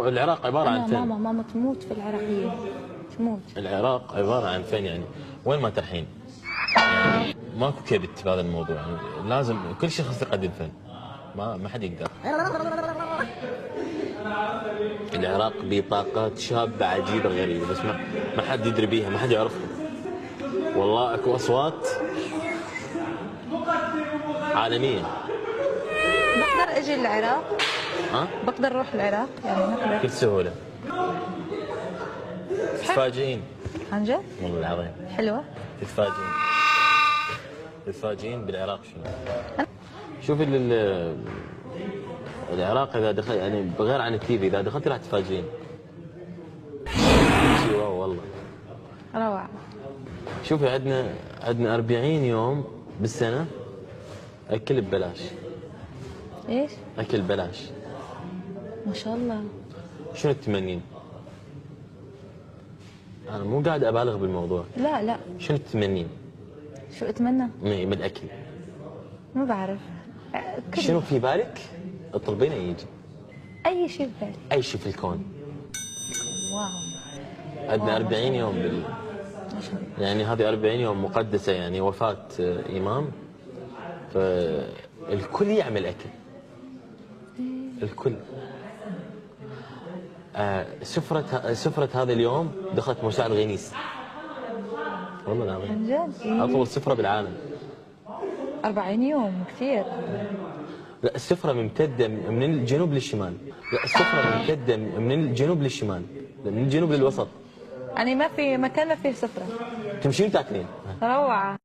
العراق عبارة عن فين؟ ماما تموت في العراقية، تموت. العراق عبارة عن فين يعني؟ وين ما ترحين؟ يعني ماكو كبت في هذا الموضوع، يعني لازم كل شخص يقدم فن، ما حد يقدر. العراق بطاقات شابة عجيبة غريبة، بس ما حد يدري بيها، ما حد يعرفها. والله اكو اصوات عالمية. بقدر اجي العراق؟ ها؟ بقدر اروح العراق يعني نقدر؟ بكل سهولة. تتفاجئين. عن جد؟ والله العظيم. حلوة؟ تتفاجئين بالعراق شنو؟ شوفي العراق اذا دخل يعني غير عن التيفي، اذا دخلتي راح تتفاجئين. شي واو والله. روعة. شوفي عندنا 40 يوم بالسنة اكل ببلاش. ايش؟ اكل ببلاش. ما شاء الله. شنو تتمنين؟ انا مو قاعد ابالغ بالموضوع. لا. شنو تتمنين؟ شو اتمنى؟ من الاكل. ما بعرف. شنو في بالك؟ اطلبينه يجي. اي شيء ببالي. اي شيء في الكون. واو. عندنا 40 يوم يعني هذه 40 يوم مقدسة، يعني وفاة إمام، فالكل يعمل أكل. الكل. سفرة هذا اليوم دخلت موسوعة الغنيس. والله العظيم. عن جد؟ أطول سفرة بالعالم. 40 يوم كثير. لا، السفرة ممتدة من الجنوب للشمال. لا، السفرة ممتدة من الجنوب للشمال، من الجنوب للوسط. يعني ما في مكان ما فيه سفرة. تمشين تاكلين. روعة.